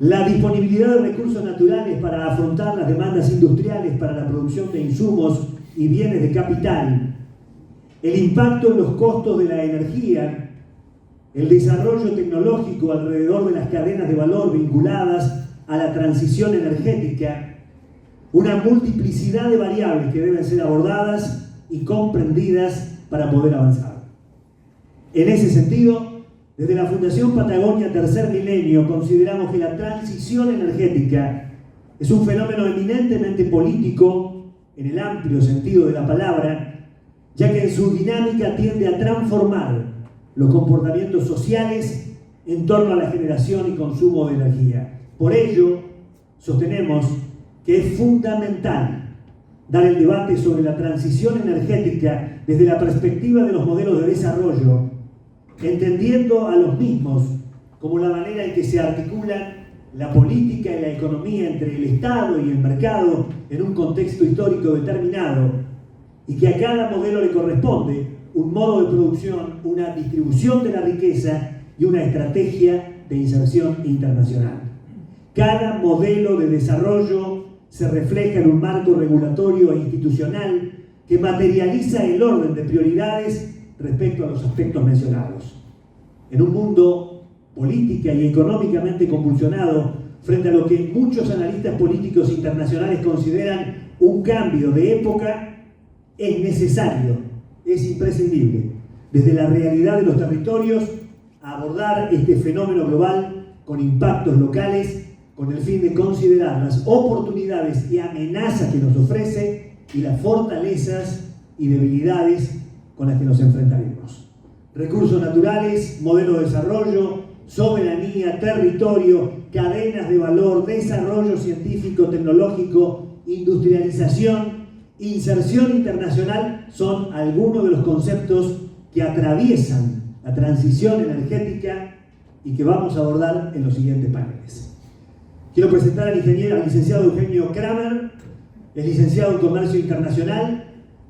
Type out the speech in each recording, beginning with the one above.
la disponibilidad de recursos naturales para afrontar las demandas industriales para la producción de insumos y bienes de capital, el impacto en los costos de la energía, el desarrollo tecnológico alrededor de las cadenas de valor vinculadas a la transición energética, una multiplicidad de variables que deben ser abordadas y comprendidas para poder avanzar. En ese sentido, desde la Fundación Patagonia Tercer Milenio consideramos que la transición energética es un fenómeno eminentemente político en el amplio sentido de la palabra, ya que en su dinámica tiende a transformar los comportamientos sociales en torno a la generación y consumo de energía. Por ello, sostenemos que es fundamental dar el debate sobre la transición energética desde la perspectiva de los modelos de desarrollo, entendiendo a los mismos como la manera en que se articulan la política y la economía entre el Estado y el mercado en un contexto histórico determinado, y que a cada modelo le corresponde un modo de producción, una distribución de la riqueza y una estrategia de inserción internacional. Cada modelo de desarrollo se refleja en un marco regulatorio e institucional que materializa el orden de prioridades respecto a los aspectos mencionados. En un mundo política y económicamente convulsionado, frente a lo que muchos analistas políticos internacionales consideran un cambio de época, es necesario, es imprescindible, desde la realidad de los territorios, abordar este fenómeno global con impactos locales, con el fin de considerar las oportunidades y amenazas que nos ofrece y las fortalezas y debilidades con las que nos enfrentaremos. Recursos naturales, modelo de desarrollo, soberanía, territorio, cadenas de valor, desarrollo científico, tecnológico, industrialización, inserción internacional son algunos de los conceptos que atraviesan la transición energética y que vamos a abordar en los siguientes paneles. Quiero presentar al licenciado Eugenio Kramer, es licenciado en Comercio Internacional,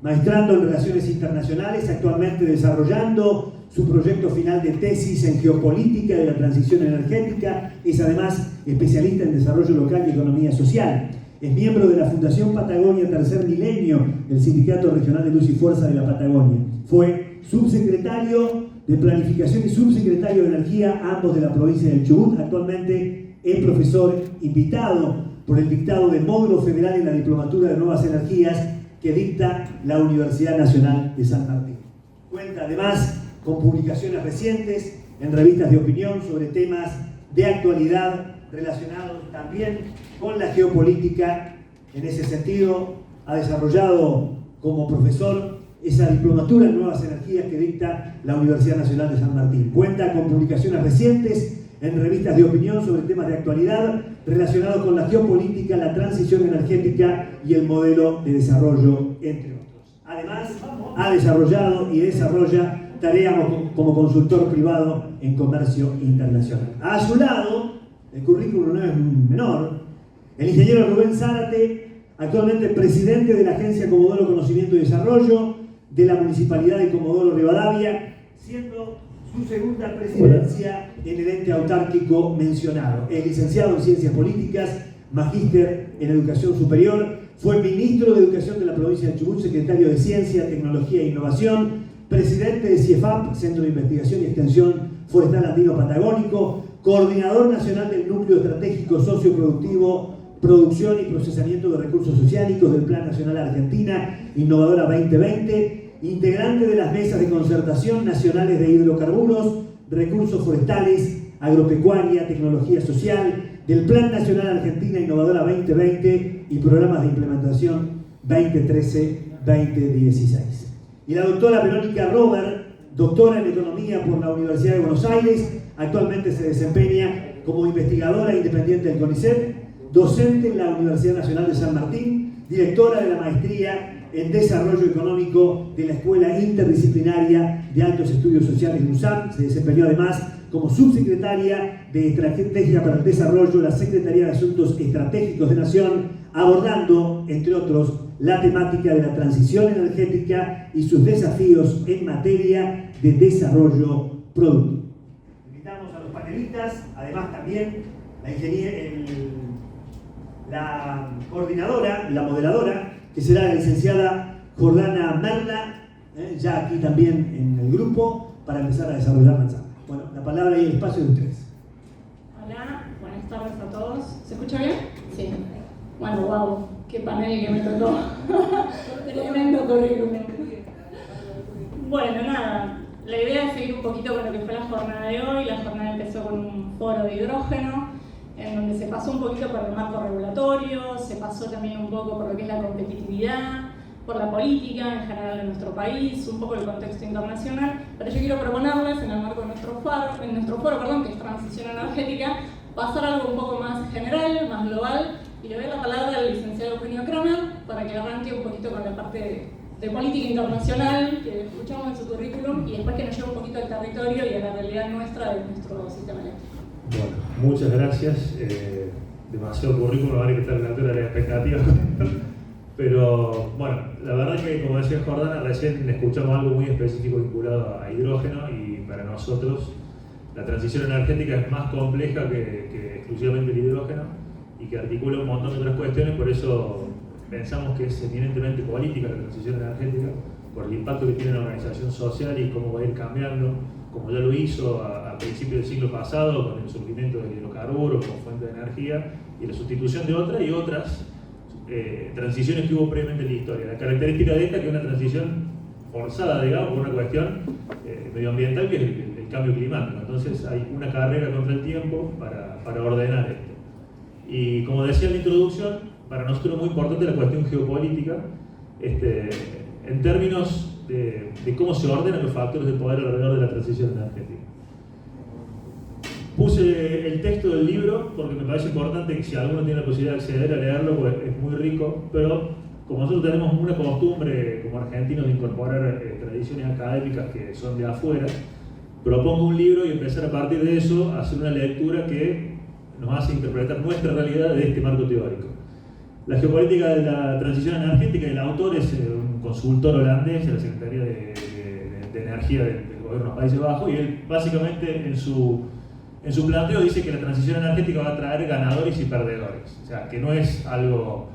maestrando en Relaciones Internacionales, actualmente desarrollando su proyecto final de tesis en Geopolítica de la Transición Energética, es además especialista en Desarrollo Local y Economía Social. Es miembro de la Fundación Patagonia Tercer Milenio del Sindicato Regional de Luz y Fuerza de la Patagonia. Fue subsecretario de Planificación y subsecretario de Energía, ambos de la provincia del Chubut. Actualmente es profesor invitado por el dictado del Módulo Federal en la Diplomatura de Nuevas Energías que dicta la Universidad Nacional de San Martín. Cuenta además con publicaciones recientes en revistas de opinión sobre temas de actualidad relacionados también con la geopolítica. En ese sentido, ha desarrollado como profesor esa diplomatura en Nuevas Energías que dicta la Universidad Nacional de San Martín. Cuenta con publicaciones recientes en revistas de opinión sobre temas de actualidad relacionados con la geopolítica, la transición energética y el modelo de desarrollo, entre otros. Además, ha desarrollado y desarrolla tareas como consultor privado en comercio internacional. A su lado, el currículum no es menor, el ingeniero Rubén Zárate, actualmente presidente de la Agencia Comodoro Conocimiento y Desarrollo de la Municipalidad de Comodoro Rivadavia, siendo su segunda presidencia en el ente autárquico mencionado. Es licenciado en Ciencias Políticas, magíster en Educación Superior, fue ministro de Educación de la provincia de Chubut, secretario de Ciencia, Tecnología e Innovación, presidente de CIEFAP, Centro de Investigación y Extensión Forestal Andino Patagónico, coordinador nacional del Núcleo Estratégico Socioproductivo, Producción y Procesamiento de Recursos Oceánicos del Plan Nacional Argentina Innovadora 2020, integrante de las mesas de concertación nacionales de hidrocarburos, recursos forestales, agropecuaria, tecnología social, del Plan Nacional Argentina Innovadora 2020 y programas de implementación 2013-2016. Y la doctora Verónica Robert, doctora en Economía por la Universidad de Buenos Aires, actualmente se desempeña como investigadora independiente del CONICET, docente en la Universidad Nacional de San Martín, directora de la maestría en Desarrollo Económico de la Escuela Interdisciplinaria de Altos Estudios Sociales de USAM. Se desempeñó además como subsecretaria de Estrategia para el Desarrollo de la Secretaría de Asuntos Estratégicos de Nación, abordando, entre otros, la temática de la transición energética y sus desafíos en materia de desarrollo productivo. Invitamos a los panelistas, además también la coordinadora, la moderadora, que será la licenciada Jordana Merla, ya aquí también en el grupo, para empezar a desarrollar la charla. Bueno, la palabra y el espacio de ustedes. Hola, buenas tardes a todos. ¿Se escucha bien? Sí. Bueno, wow, qué panel que me tocó. Tremendo currículum. Bueno, nada, la idea es seguir un poquito con lo que fue la jornada de hoy. La jornada empezó con un foro de hidrógeno, en donde se pasó un poquito por el marco regulatorio, se pasó también un poco por lo que es la competitividad, por la política en general de nuestro país, un poco el contexto internacional, pero yo quiero proponerles en el marco de nuestro foro, que es transición energética, pasar a algo un poco más general, más global, y le doy la palabra al licenciado Eugenio Kramer para que arranque un poquito con la parte de política internacional que escuchamos en su currículum y después que nos lleve un poquito al territorio y a la realidad nuestra de nuestro sistema eléctrico. Bueno, muchas gracias. Demasiado currículum, ahora hay que estar a la altura de la expectativa. Pero bueno, la verdad que, como decía Jordana, recién escuchamos algo muy específico vinculado a hidrógeno y para nosotros la transición energética es más compleja que exclusivamente el hidrógeno y que articula un montón de otras cuestiones, por eso pensamos que es eminentemente política la transición energética, por el impacto que tiene en la organización social y cómo va a ir cambiando, como ya lo hizo a principios del siglo pasado con el surgimiento del hidrocarburo como fuente de energía y la sustitución de otras y otras transiciones que hubo previamente en la historia. La característica de esta es que es una transición forzada, digamos, por una cuestión medioambiental que es el cambio climático. Entonces hay una carrera contra el tiempo para ordenar esto. Y como decía en la introducción, para nosotros es muy importante la cuestión geopolítica en términos de cómo se ordenan los factores de poder alrededor de la transición energética. Puse el texto del libro porque me parece importante que si alguno tiene la posibilidad de acceder a leerlo, pues es muy rico, pero como nosotros tenemos una costumbre como argentinos de incorporar tradiciones académicas que son de afuera, propongo un libro y empezar a partir de eso a hacer una lectura que nos hace interpretar nuestra realidad de este marco teórico. La geopolítica de la transición energética, el autor es un consultor holandés de la Secretaría de Energía del Gobierno de los Países Bajos, y él básicamente en su planteo dice que la transición energética va a traer ganadores y perdedores. O sea, que no es algo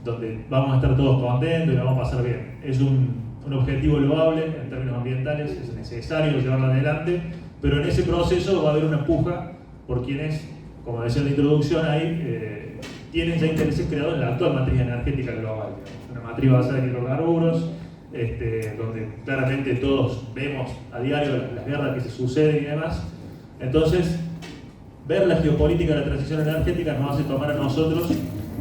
donde vamos a estar todos contentos y la vamos a pasar bien. Es un objetivo loable en términos ambientales, es necesario llevarlo adelante, pero en ese proceso va a haber una puja por quienes, como decía en la introducción ahí, tienen ya intereses creados en la actual matriz energética global. Una matriz basada en hidrocarburos, donde claramente todos vemos a diario las guerras que se suceden y demás. Entonces, ver la geopolítica de la transición energética nos hace tomar a nosotros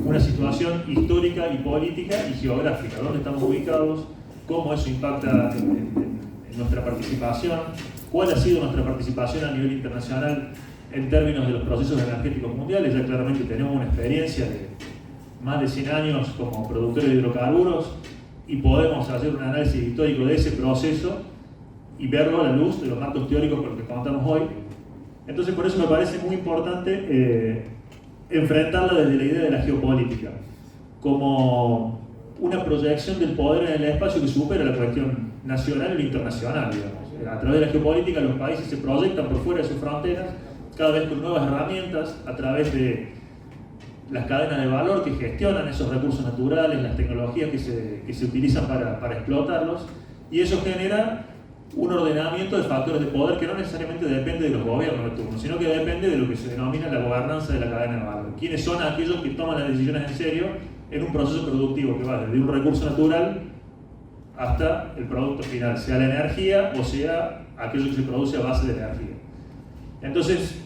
una situación histórica y política y geográfica, dónde estamos ubicados, cómo eso impacta en nuestra participación, cuál ha sido nuestra participación a nivel internacional en términos de los procesos energéticos mundiales. Ya claramente tenemos una experiencia de más de 100 años como productores de hidrocarburos y podemos hacer un análisis histórico de ese proceso y verlo a la luz de los marcos teóricos con los que contamos hoy. Entonces, por eso me parece muy importante enfrentarla desde la idea de la geopolítica, como una proyección del poder en el espacio que supera la cuestión nacional y la internacional, digamos. A través de la geopolítica los países se proyectan por fuera de sus fronteras, cada vez con nuevas herramientas, a través de las cadenas de valor que gestionan esos recursos naturales, las tecnologías que se utilizan para explotarlos, y eso genera un ordenamiento de factores de poder que no necesariamente depende de los gobiernos de turno, sino que depende de lo que se denomina la gobernanza de la cadena de valor. ¿Quiénes son aquellos que toman las decisiones en serio en un proceso productivo que va desde un recurso natural hasta el producto final, sea la energía o sea aquello que se produce a base de energía? Entonces,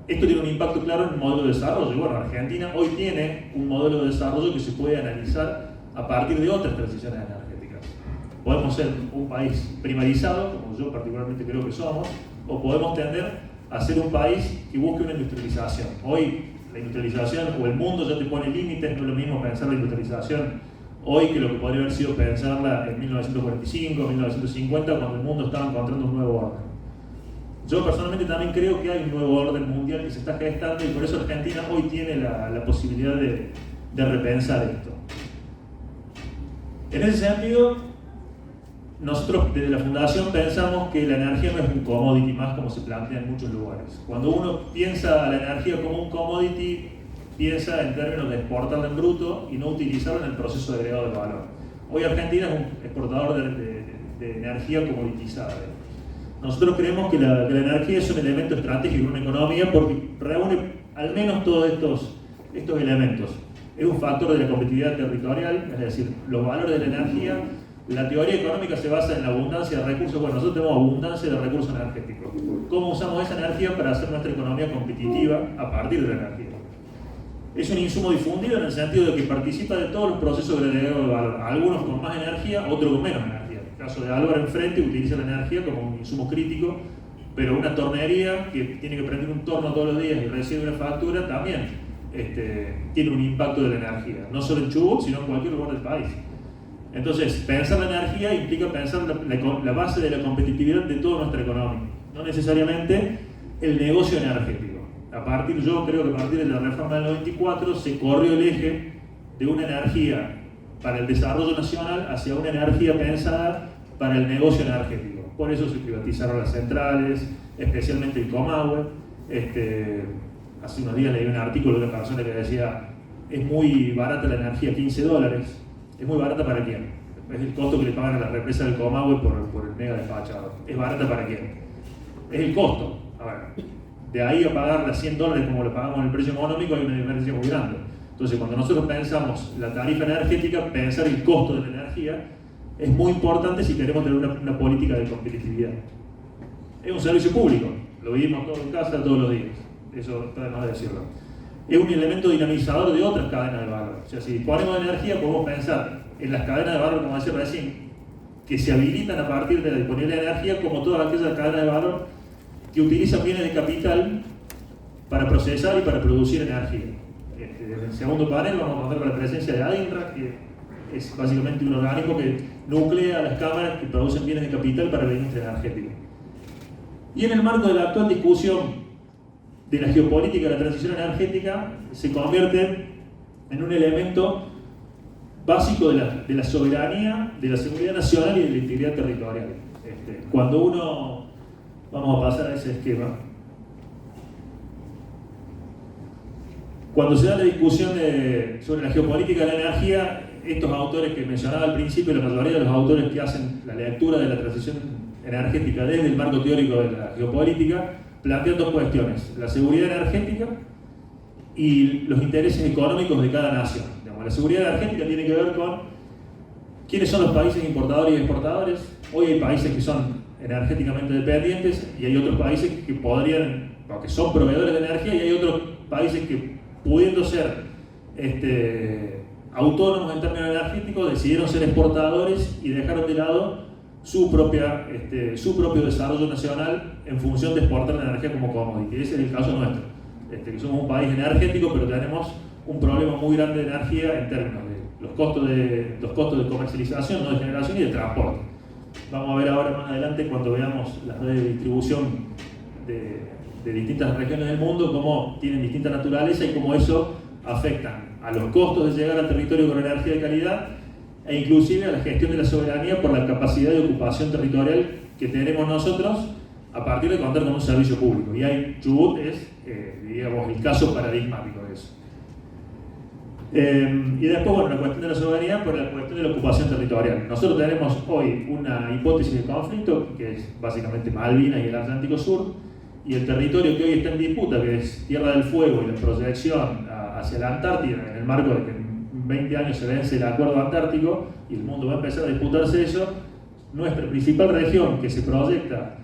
esto tiene un impacto claro en el modelo de desarrollo. Y bueno, Argentina hoy tiene un modelo de desarrollo que se puede analizar a partir de otras transiciones energéticas. Podemos ser un país primarizado, como yo particularmente creo que somos, o podemos tender a ser un país que busque una industrialización. Hoy la industrialización o el mundo ya te pone límites, no es lo mismo pensar la industrialización hoy que lo que podría haber sido pensarla en 1945, 1950, cuando el mundo estaba encontrando un nuevo orden. Yo personalmente también creo que hay un nuevo orden mundial que se está gestando y por eso Argentina hoy tiene la posibilidad de repensar esto. En ese sentido, nosotros desde la Fundación pensamos que la energía no es un commodity más como se plantea en muchos lugares. Cuando uno piensa a la energía como un commodity, piensa en términos de exportarla en bruto y no utilizarla en el proceso de agregado de valor. Hoy Argentina es un exportador de energía commoditizada. Nosotros creemos que la energía es un elemento estratégico en una economía porque reúne al menos todos estos elementos. Es un factor de la competitividad territorial, es decir, los valores de la energía. La teoría económica se basa en la abundancia de recursos. Bueno, nosotros tenemos abundancia de recursos energéticos. ¿Cómo usamos esa energía para hacer nuestra economía competitiva a partir de la energía? Es un insumo difundido en el sentido de que participa de todos los procesos de agregado de valor. Algunos con más energía, otros con menos energía. En el caso de Álvaro enfrente utiliza la energía como un insumo crítico, pero una tornería que tiene que prender un torno todos los días y recibe una factura también tiene un impacto de la energía. No solo en Chubut, sino en cualquier lugar del país. Entonces, pensar la energía implica pensar la base de la competitividad de toda nuestra economía, no necesariamente el negocio energético. Yo creo que a partir de la reforma del 94 se corrió el eje de una energía para el desarrollo nacional hacia una energía pensada para el negocio energético. Por eso se privatizaron las centrales, especialmente el Comahue. Hace unos días leí un artículo de una persona que decía: es muy barata la energía, $15. ¿Es muy barata para quién? Es el costo que le pagan a la represa del Comahue por el mega despachado. ¿Es barata para quién? Es el costo. A ver, de ahí a pagarle $100 como le pagamos en el precio económico hay una diferencia muy grande. Entonces, cuando nosotros pensamos la tarifa energética, pensar el costo de la energía es muy importante si queremos tener una política de competitividad. Es un servicio público, lo vivimos todos en casa todos los días. Eso está de más decirlo. Es un elemento dinamizador de otras cadenas de valor. O sea, si disponemos de energía, podemos pensar en las cadenas de valor, como decía recién, que se habilitan a partir de la disponibilidad de energía, como todas aquellas cadenas de valor que utilizan bienes de capital para procesar y para producir energía. En el segundo panel vamos a contar con la presencia de ADINRA, que es básicamente un organismo que nuclea las cámaras que producen bienes de capital para la industria energética. Y en el marco de la actual discusión de la geopolítica de la transición energética, se convierte en un elemento básico de la soberanía, de la seguridad nacional y de la integridad territorial. Cuando uno, vamos a pasar a ese esquema, cuando se da la discusión sobre la geopolítica de la energía, estos autores que mencionaba al principio, la mayoría de los autores que hacen la lectura de la transición energética desde el marco teórico de la geopolítica, plantean dos cuestiones: la seguridad energética y los intereses económicos de cada nación. La seguridad energética tiene que ver con quiénes son los países importadores y exportadores. Hoy hay países que son energéticamente dependientes y hay otros países que que son proveedores de energía, y hay otros países que, pudiendo ser autónomos en términos energéticos, decidieron ser exportadores y dejaron de lado su propio desarrollo nacional en función de exportar la energía como commodity. Ese es el caso nuestro, que somos un país energético, pero tenemos un problema muy grande de energía en términos de los costos de comercialización, no de generación y de transporte. Vamos a ver ahora más adelante, cuando veamos las redes de distribución de distintas regiones del mundo, cómo tienen distinta naturaleza y cómo eso afecta a los costos de llegar al territorio con energía de calidad e inclusive a la gestión de la soberanía por la capacidad de ocupación territorial que tenemos nosotros a partir de contar con un servicio público. Y Chubut es, digamos, el caso paradigmático de eso. Y después, bueno, la cuestión de la soberanía por la cuestión de la ocupación territorial. Nosotros tenemos hoy una hipótesis de conflicto, que es básicamente Malvinas y el Atlántico Sur, y el territorio que hoy está en disputa, que es Tierra del Fuego y la proyección hacia la Antártida, en el marco de que en 20 años se vence el Acuerdo Antártico y el mundo va a empezar a disputarse eso. Nuestra principal región que se proyecta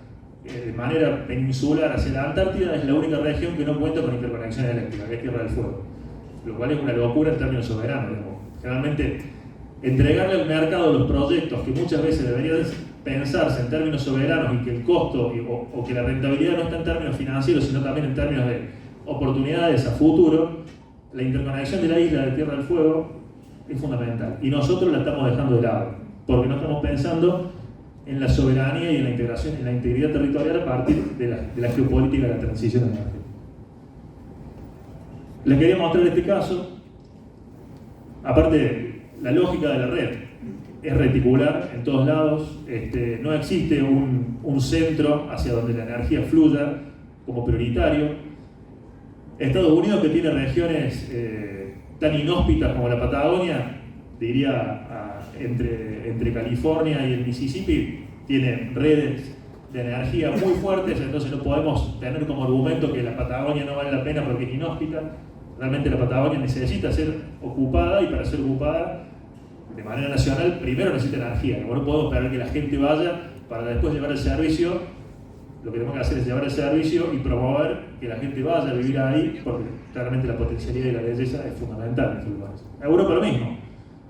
de manera peninsular hacia la Antártida es la única región que no cuenta con interconexión eléctrica, que es Tierra del Fuego, lo cual es una locura en términos soberanos. Generalmente, entregarle al mercado los proyectos que muchas veces deberían pensarse en términos soberanos y que el costo o que la rentabilidad no está en términos financieros, sino también en términos de oportunidades a futuro, la interconexión de la isla de Tierra del Fuego es fundamental. Y nosotros la estamos dejando de lado, porque no estamos pensando en la soberanía y en la integración, en la integridad territorial a partir de la geopolítica de la transición energética. Les quería mostrar este caso, aparte la lógica de la red. es reticular en todos lados, no existe un centro hacia donde la energía fluya como prioritario. Estados Unidos, que tiene regiones tan inhóspitas como la Patagonia, diría entre California y el Mississippi, tiene redes de energía muy fuertes, entonces no podemos tener como argumento que la Patagonia no vale la pena porque es inhóspita. Realmente la Patagonia necesita ser ocupada, y para ser ocupada de manera nacional primero necesita energía. No podemos esperar que la gente vaya para después llevar el servicio. Lo que tenemos que hacer es llevar el servicio y promover que la gente vaya a vivir ahí, porque claramente la potencialidad y la belleza es fundamental en estos lugares. Europa lo mismo.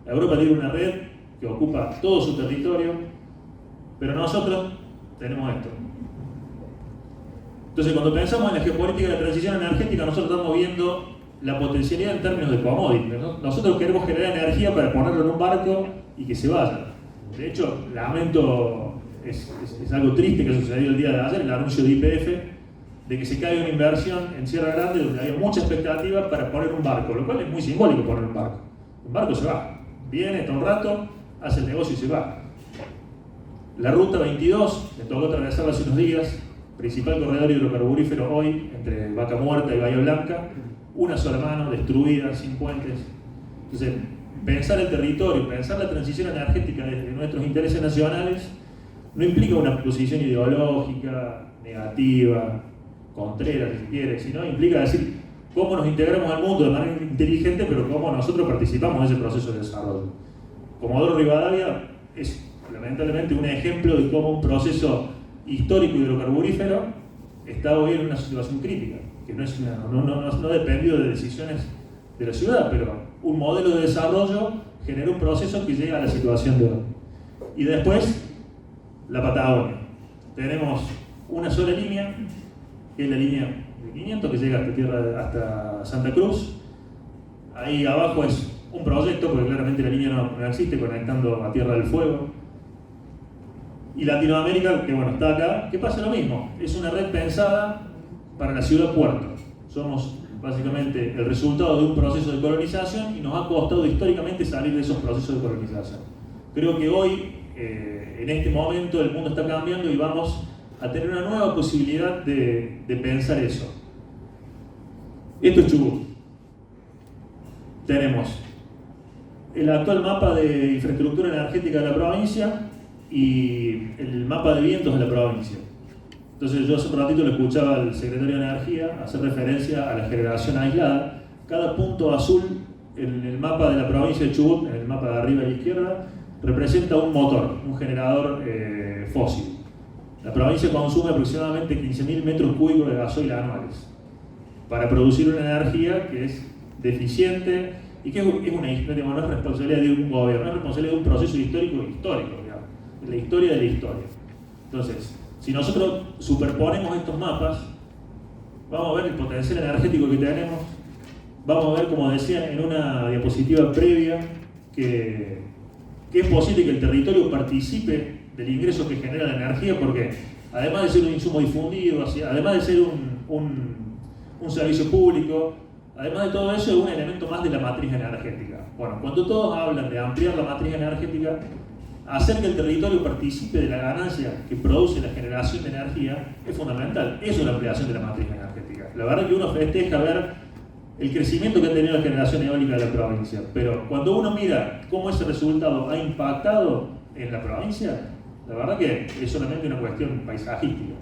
Europa tiene una red que ocupa todo su territorio, pero nosotros tenemos esto. Entonces, cuando pensamos en la geopolítica de la transición energética, nosotros estamos viendo la potencialidad en términos de commodity, ¿no? Nosotros queremos generar energía para ponerlo en un barco y que se vaya. De hecho, lamento, es algo triste que sucedió el día de ayer, el anuncio de YPF, de que se cae una inversión en Sierra Grande donde había mucha expectativa para poner un barco, lo cual es muy simbólico poner un barco. Un barco se va, viene, está un rato, hace el negocio y se va. La ruta 22, me tocó atravesarla hace unos días, principal corredor hidrocarburífero hoy, entre Vaca Muerta y Bahía Blanca, una sola mano, destruida, sin puentes. Entonces, pensar el territorio, pensar la transición energética desde nuestros intereses nacionales, no implica una posición ideológica, negativa, contrera, si se quiere, sino implica decir cómo nos integramos al mundo de manera inteligente, pero cómo nosotros participamos en ese proceso de desarrollo. Comodoro Rivadavia es lamentablemente un ejemplo de cómo un proceso histórico hidrocarburífero está hoy en una situación crítica, que no ha dependido de decisiones de la ciudad, pero un modelo de desarrollo genera un proceso que llega a la situación de hoy. Y después, la Patagonia. Tenemos una sola línea, que es la línea de 500, que llega hasta Santa Cruz. Ahí abajo es un proyecto, porque claramente la línea no existe, conectando a Tierra del Fuego. Y Latinoamérica, que bueno, está acá, que pasa lo mismo. Es una red pensada para la ciudad-puerto. Somos básicamente el resultado de un proceso de colonización y nos ha costado históricamente salir de esos procesos de colonización. Creo que hoy, en este momento, el mundo está cambiando y vamos a tener una nueva posibilidad de pensar eso. Esto es Chubut. Tenemos el actual mapa de infraestructura energética de la provincia y el mapa de vientos de la provincia. Entonces yo hace un ratito le escuchaba al secretario de Energía hacer referencia a la generación aislada. Cada punto azul en el mapa de la provincia de Chubut, en el mapa de arriba y izquierda, representa un motor, un generador fósil. La provincia consume aproximadamente 15.000 metros cúbicos de gasoil anuales para producir una energía que es deficiente y que no es responsabilidad de un gobierno, es responsabilidad de un proceso histórico, digamos, de la historia de la historia. Entonces, si nosotros superponemos estos mapas, vamos a ver el potencial energético que tenemos, vamos a ver, como decía en una diapositiva previa, que es posible que el territorio participe del ingreso que genera la energía, porque además de ser un insumo difundido, además de ser un servicio público, además de todo eso, es un elemento más de la matriz energética. Bueno, cuando todos hablan de ampliar la matriz energética, hacer que el territorio participe de la ganancia que produce la generación de energía es fundamental. Eso es la ampliación de la matriz energética. La verdad es que uno festeja ver el crecimiento que ha tenido la generación eólica de la provincia, pero cuando uno mira cómo ese resultado ha impactado en la provincia, la verdad que es solamente una cuestión paisajística.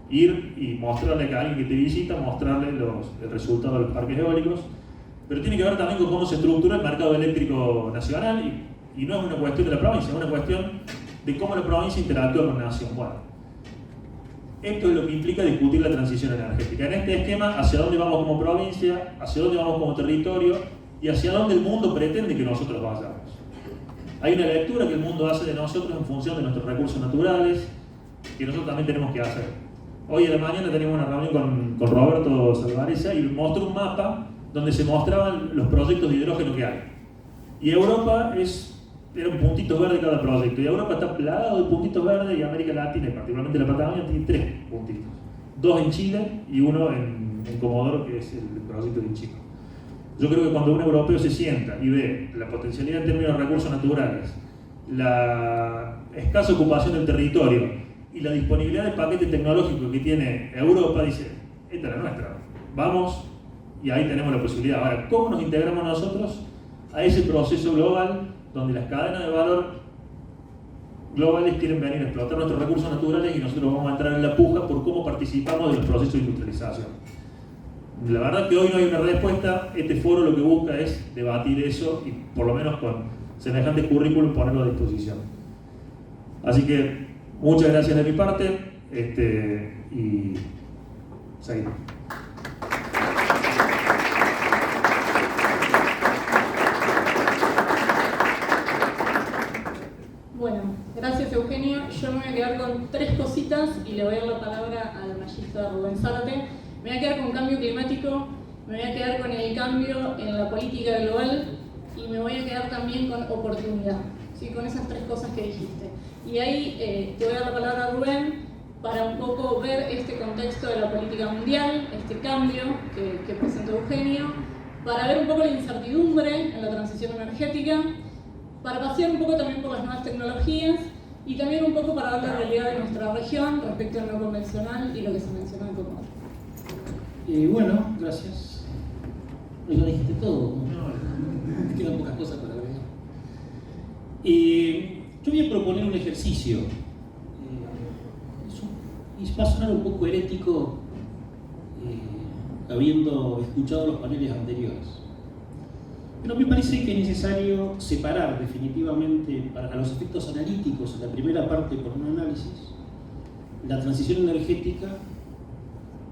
Ir y mostrarle a alguien que te visita, mostrarle el resultado de los parques eólicos, pero tiene que ver también con cómo se estructura el mercado eléctrico nacional y no es una cuestión de la provincia, es una cuestión de cómo la provincia interactúa con la nación. Bueno, esto es lo que implica discutir la transición energética. En este esquema, hacia dónde vamos como provincia, hacia dónde vamos como territorio y hacia dónde el mundo pretende que nosotros vayamos. Hay una lectura que el mundo hace de nosotros en función de nuestros recursos naturales, que nosotros también tenemos que hacer. Hoy a la mañana teníamos una reunión con Roberto Salvareza y mostró un mapa donde se mostraban los proyectos de hidrógeno que hay. Y Europa era un puntito verde cada proyecto. Y Europa está plagado de puntitos verdes y América Latina, y particularmente la Patagonia, tiene 3 puntitos. 2 en Chile y 1 en Comodoro, que es el proyecto de Chico. Yo creo que cuando un europeo se sienta y ve la potencialidad en términos de recursos naturales la escasa ocupación del territorio y la disponibilidad del paquete tecnológico que tiene Europa, dice, esta es la nuestra, vamos, y ahí tenemos la posibilidad. Ahora, ¿cómo nos integramos nosotros a ese proceso global donde las cadenas de valor globales quieren venir a explotar nuestros recursos naturales y nosotros vamos a entrar en la puja por cómo participamos de los procesos de industrialización? La verdad que hoy no hay una respuesta. Este foro lo que busca es debatir eso y por lo menos con semejantes currículum ponerlo a disposición. Así que muchas gracias de mi parte y seguimos. Bueno, gracias Eugenio. Yo me voy a quedar con 3 cositas y le voy a dar la palabra al magista Rubén Zárate. Me voy a quedar con cambio climático, me voy a quedar con el cambio en la política global y me voy a quedar también con oportunidad, ¿sí? Con esas 3 cosas que dijiste. Y ahí te voy a dar la palabra a Rubén para un poco ver este contexto de la política mundial, este cambio que presentó Eugenio, para ver un poco la incertidumbre en la transición energética, para pasear un poco también por las nuevas tecnologías y también un poco para ver la realidad de nuestra región respecto al no convencional y lo que se mencionó en Comodoro. Bueno, gracias. Ya dijiste todo. Me quedan pocas cosas para agregar. Yo voy a proponer un ejercicio. Y va a sonar un poco herético habiendo escuchado los paneles anteriores. Pero me parece que es necesario separar definitivamente a los efectos analíticos, en la primera parte por un análisis, la transición energética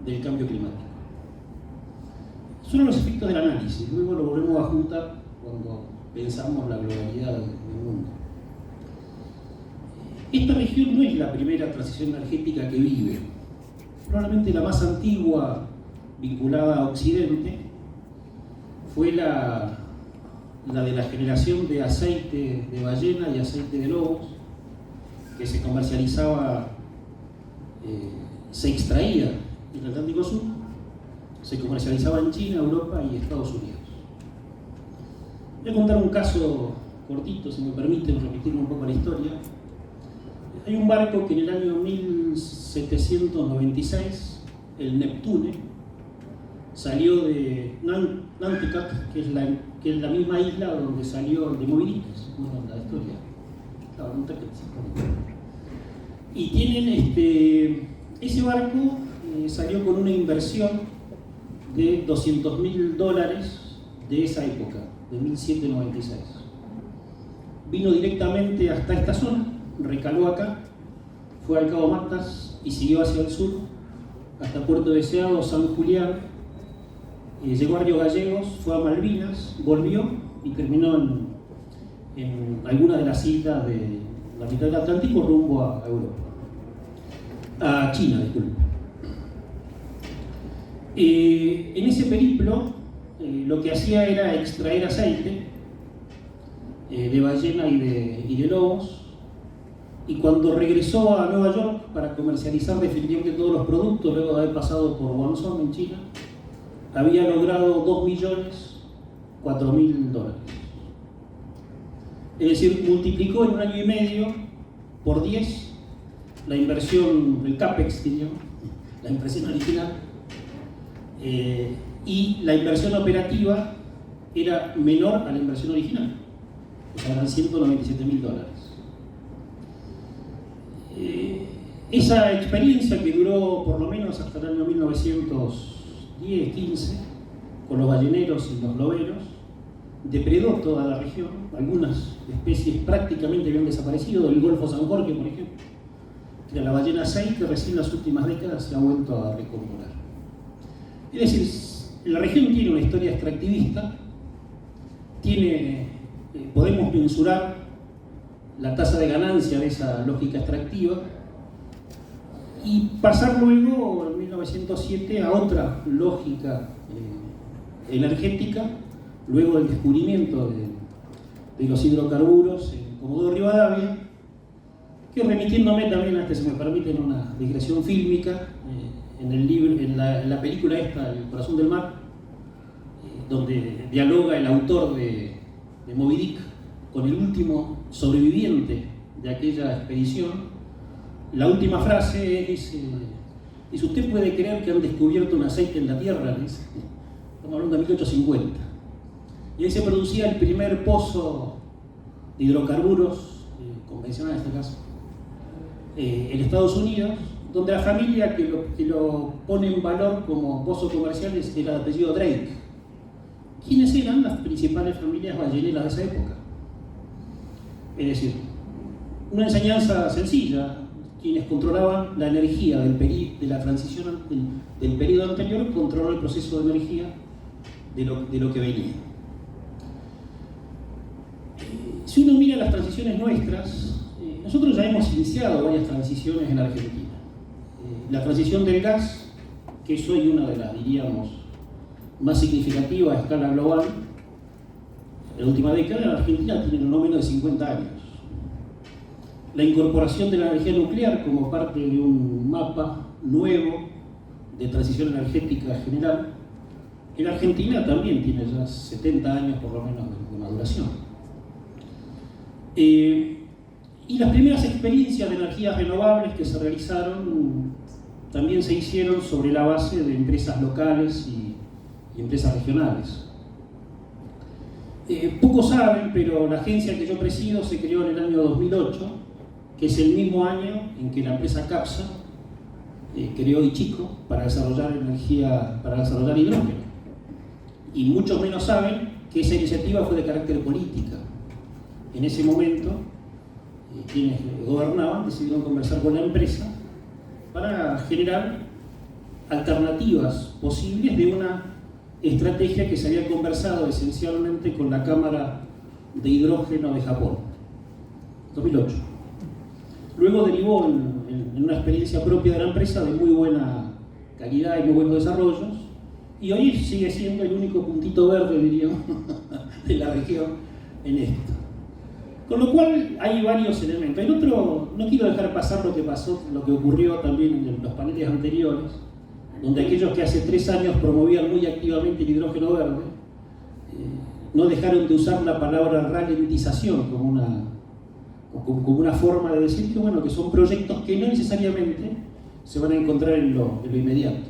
del cambio climático. Son los efectos del análisis, luego lo volvemos a juntar cuando pensamos la globalidad del mundo. Esta región no es la primera transición energética que vive. Probablemente la más antigua vinculada a Occidente fue la de la generación de aceite de ballena y aceite de lobos, que se comercializaba, se extraía en el Atlántico Sur, se comercializaba en China, Europa y Estados Unidos. Voy a contar un caso cortito, si me permiten repetirme un poco la historia. Hay un barco que en el año 1796, el Neptune, salió de Nantucket, que es la misma isla donde salió de Moby Dick, bueno, la historia. Claro, Nantucket. Y tienen ese barco salió con una inversión de $200.000 de esa época, de 1796. Vino directamente hasta esta zona, recaló acá, fue al Cabo Matas y siguió hacia el sur hasta Puerto Deseado, San Julián, llegó a Río Gallegos, fue a Malvinas, volvió y terminó en alguna de las islas de la mitad del Atlántico rumbo a Europa, a China, disculpe. En ese periplo lo que hacía era extraer aceite de ballena y de lobos, y cuando regresó a Nueva York para comercializar definitivamente todos los productos, luego de haber pasado por Guangzhou en China, había logrado $2.004.000. Es decir, multiplicó en un año y medio por 10 la inversión, el CAPEX, diríamos, la inversión original, y la inversión operativa era menor a la inversión original, o sea, eran $197.000. Esa experiencia, que duró por lo menos hasta el año 1910-15, con los balleneros y los loberos, depredó toda la región. Algunas especies prácticamente habían desaparecido, del Golfo San Jorge, por ejemplo, que era la ballena 6, que recién en las últimas décadas se ha vuelto a recomponer. Es decir, la región tiene una historia extractivista, podemos mensurar la tasa de ganancia de esa lógica extractiva y pasar luego, en 1907, a otra lógica energética, luego del descubrimiento de los hidrocarburos en Comodoro Rivadavia, que, remitiéndome también, si me permiten una digresión fílmica, en el libro, en la película esta, El corazón del mar, donde dialoga el autor de Moby Dick con el último sobreviviente de aquella expedición, la última frase dice, ¿usted puede creer que han descubierto un aceite en la Tierra? Dice. Estamos hablando de 1850. Y ahí se producía el primer pozo de hidrocarburos, convencional en este caso, en Estados Unidos, donde la familia que lo pone en valor como pozo comercial es el apellido Drake. ¿Quiénes eran las principales familias balleneras de esa época? Es decir, una enseñanza sencilla: quienes controlaban la energía de la transición del periodo anterior controlaban el proceso de energía de lo que venía. Si uno mira las transiciones nuestras, nosotros ya hemos iniciado varias transiciones en Argentina. La transición del gas, que es hoy una de las, diríamos, más significativas a escala global, en la última década en Argentina tiene no menos de 50 años. La incorporación de la energía nuclear como parte de un mapa nuevo de transición energética general, en Argentina también tiene ya 70 años por lo menos de maduración. Y las primeras experiencias de energías renovables que se realizaron también se hicieron sobre la base de empresas locales y empresas regionales. Pocos saben, pero la agencia que yo presido se creó en el año 2008, que es el mismo año en que la empresa CAPSA creó Ichico para desarrollar hidrógeno. Y muchos menos saben que esa iniciativa fue de carácter política. En ese momento, quienes gobernaban decidieron conversar con la empresa para generar alternativas posibles de una estrategia que se había conversado esencialmente con la Cámara de Hidrógeno de Japón, 2008. Luego derivó en una experiencia propia de la empresa de muy buena calidad y muy buenos desarrollos, y hoy sigue siendo el único puntito verde, diríamos, de la región en esto. Con lo cual hay varios elementos. El otro, no quiero dejar pasar lo que pasó, lo que ocurrió también en los paneles anteriores, donde aquellos que hace 3 años promovían muy activamente el hidrógeno verde, no dejaron de usar la palabra ralentización como una forma de decir que, bueno, que son proyectos que no necesariamente se van a encontrar en lo inmediato.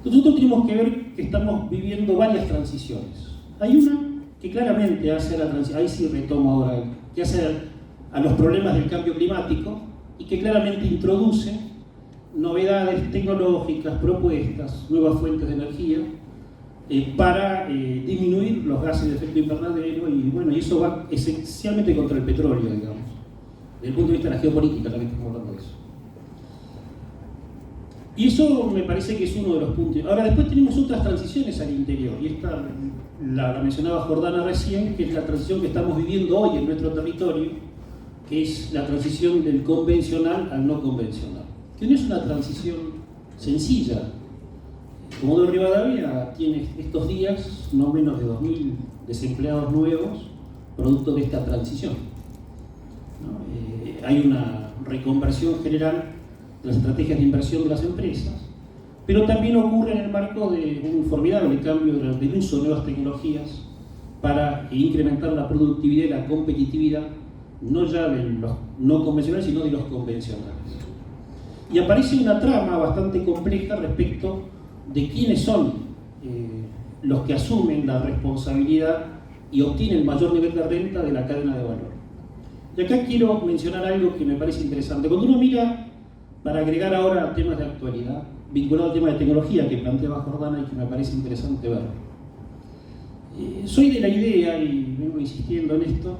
Nosotros tenemos que ver que estamos viviendo varias transiciones. Hay una que claramente hace a la transición, ahí sí retomo ahora, que hace a los problemas del cambio climático y que claramente introduce novedades tecnológicas, propuestas, nuevas fuentes de energía para disminuir los gases de efecto invernadero, y bueno, y eso va esencialmente contra el petróleo, digamos, desde el punto de vista de la geopolítica también estamos hablando de eso. Y eso me parece que es uno de los puntos. Ahora, después tenemos otras transiciones al interior, y esta la mencionaba Jordana recién, que es la transición que estamos viviendo hoy en nuestro territorio, que es la transición del convencional al no convencional, que no es una transición sencilla. Comodoro Rivadavia tiene estos días no menos de 2.000 desempleados nuevos producto de esta transición, ¿no? Hay una reconversión general de las estrategias de inversión de las empresas, pero también ocurre en el marco de un formidable cambio del uso de nuevas tecnologías para incrementar la productividad y la competitividad, no ya de los no convencionales, sino de los convencionales. Y aparece una trama bastante compleja respecto de quiénes son los que asumen la responsabilidad y obtienen mayor nivel de renta de la cadena de valor. Y acá quiero mencionar algo que me parece interesante. Cuando uno mira, para agregar ahora temas de actualidad, vinculado al tema de tecnología que planteaba Jordana y que me parece interesante ver. Soy de la idea, y vengo insistiendo en esto,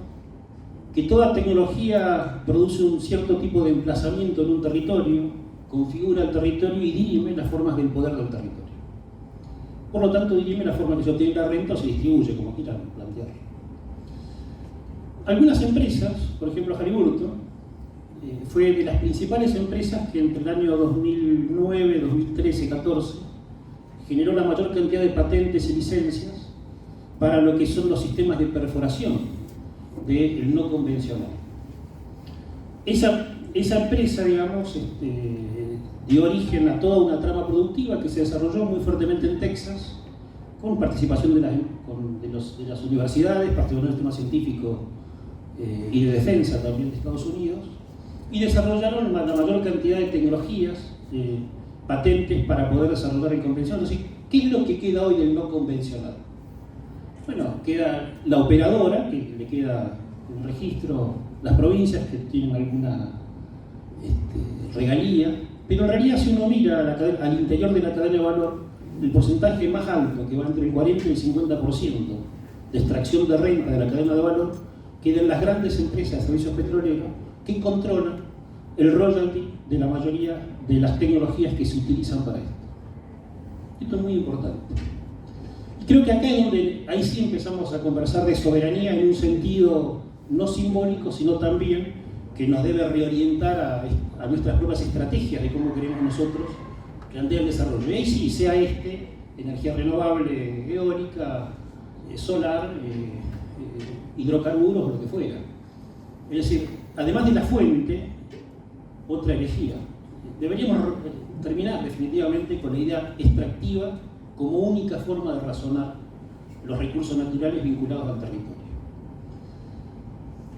que toda tecnología produce un cierto tipo de emplazamiento en un territorio, configura el territorio y dirime las formas del poder del territorio. Por lo tanto, dirime la forma que se obtiene la renta o se distribuye, como quieran plantear. Algunas empresas, por ejemplo Halliburton, fue de las principales empresas que entre el año 2009, 2013, 2014 generó la mayor cantidad de patentes y licencias para lo que son los sistemas de perforación del no convencional. Esa empresa, digamos, dio origen a toda una trama productiva que se desarrolló muy fuertemente en Texas, con participación de las universidades, particularmente el sistema científico y de defensa también de Estados Unidos, y desarrollaron la mayor cantidad de tecnologías, patentes para poder desarrollar en convencional. Entonces, ¿qué es lo que queda hoy del no convencional? Bueno, queda la operadora, que le queda un registro, las provincias que tienen alguna regalía, pero en realidad si uno mira al interior de la cadena de valor, el porcentaje más alto, que va entre el 40 y el 50% de extracción de renta de la cadena de valor, queda en las grandes empresas de servicios petroleros que controlan el royalty de la mayoría de las tecnologías que se utilizan para esto. Esto es muy importante. Y creo que acá es donde ahí sí empezamos a conversar de soberanía en un sentido no simbólico, sino también que nos debe reorientar a nuestras propias estrategias de cómo queremos nosotros plantear el desarrollo. Y ahí sí, sea energía renovable, eólica, solar, hidrocarburos o lo que fuera. Es decir, además de la fuente, otra herejía. Deberíamos terminar definitivamente con la idea extractiva como única forma de razonar los recursos naturales vinculados al territorio.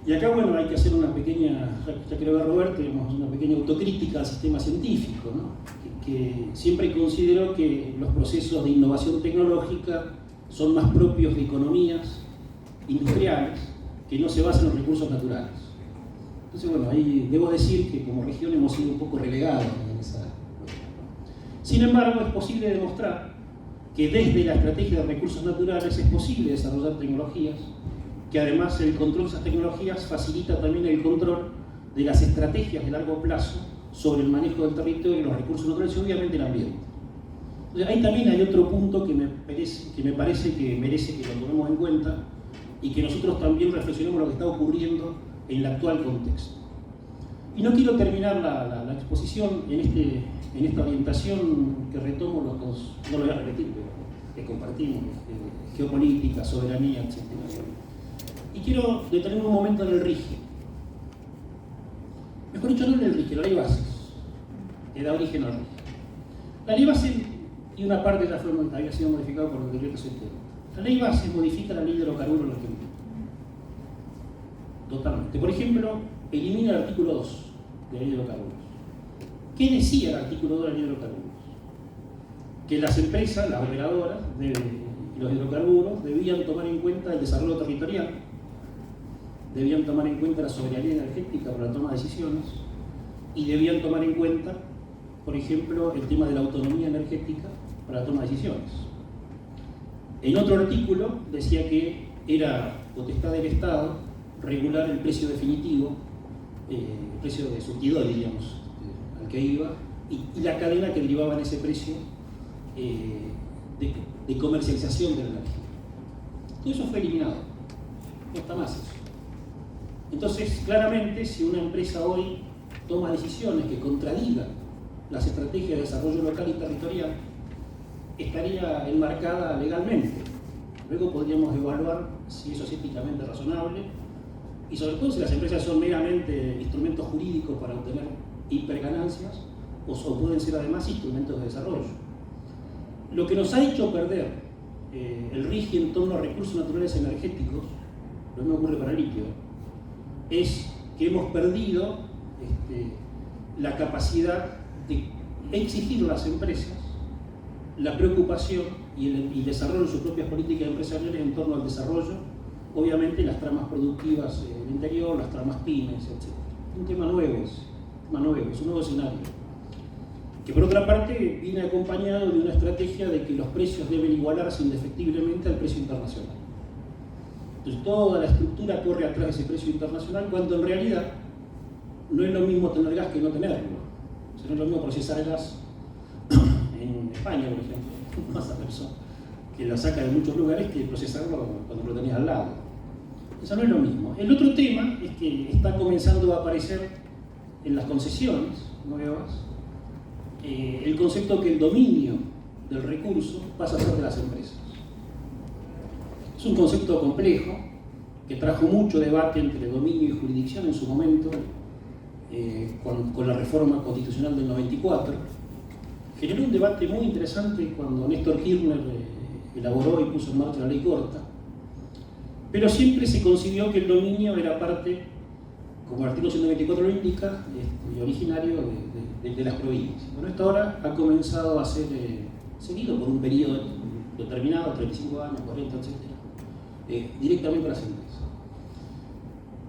Y acá, bueno, hay que hacer una pequeña, ya que lo ve Roberto, digamos, una pequeña autocrítica al sistema científico, ¿no? Que siempre considero que los procesos de innovación tecnológica son más propios de economías industriales que no se basan en los recursos naturales. Entonces, bueno, ahí debo decir que como región hemos sido un poco relegados en esa. Sin embargo, es posible demostrar que desde la estrategia de recursos naturales es posible desarrollar tecnologías, que además el control de esas tecnologías facilita también el control de las estrategias de largo plazo sobre el manejo del territorio y los recursos naturales y obviamente el ambiente. Entonces, ahí también hay otro punto que me parece que merece que lo tomemos en cuenta y que nosotros también reflexionemos lo que está ocurriendo en el actual contexto. Y no quiero terminar la exposición en esta orientación que retomo no lo voy a repetir, pero que compartimos, geopolítica, soberanía, etc. Y quiero detenerme un momento en el RIGI. Mejor dicho, no en el RIGI, la ley bases, que da origen al RIGI. La ley base, y una parte ya había sido modificada por el decreto 70. La ley base modifica la ley de hidrocarburos en Argentina. Totalmente. Por ejemplo, elimina el artículo 2 de la ley de hidrocarburos. ¿Qué decía el artículo 2 de la ley de hidrocarburos? Que las empresas, las operadoras de los hidrocarburos debían tomar en cuenta el desarrollo territorial, debían tomar en cuenta la soberanía energética para la toma de decisiones y debían tomar en cuenta, por ejemplo, el tema de la autonomía energética para la toma de decisiones. En otro artículo decía que era potestad del Estado regular el precio definitivo, el precio de surtidor, diríamos, al que iba, y la cadena que derivaba en ese precio de comercialización de la energía. Todo eso fue eliminado, no está más eso. Entonces, claramente, si una empresa hoy toma decisiones que contradigan las estrategias de desarrollo local y territorial, estaría enmarcada legalmente. Luego podríamos evaluar si eso es éticamente razonable y sobre todo si las empresas son meramente instrumentos jurídicos para obtener hiperganancias o pueden ser además instrumentos de desarrollo. Lo que nos ha hecho perder el RIGI en torno a recursos naturales energéticos, lo mismo ocurre para el litio, es que hemos perdido la capacidad de exigir a las empresas la preocupación y el desarrollo de sus propias políticas empresariales en torno al desarrollo, obviamente las tramas productivas del interior, las tramas pymes, etc. Un tema nuevo, es un nuevo escenario, que por otra parte viene acompañado de una estrategia de que los precios deben igualarse indefectiblemente al precio internacional. Entonces toda la estructura corre atrás de ese precio internacional, cuando en realidad no es lo mismo tener gas que no tenerlo. O sea, no es lo mismo procesar gas en España, por ejemplo, más a persona, que la saca de muchos lugares, que procesarlo cuando lo tenías al lado. Eso no es lo mismo. El otro tema es que está comenzando a aparecer en las concesiones nuevas el concepto que el dominio del recurso pasa a ser de las empresas. Es un concepto complejo que trajo mucho debate entre dominio y jurisdicción en su momento, con la reforma constitucional del 94. Generó un debate muy interesante cuando Néstor Kirchner, elaboró y puso en marcha la ley corta, pero siempre se concibió que el dominio era parte, como el artículo 124 lo indica, originario de las provincias. Bueno, esto ahora ha comenzado a ser seguido por un periodo determinado, 35 años, 40, etc., directamente a las empresas.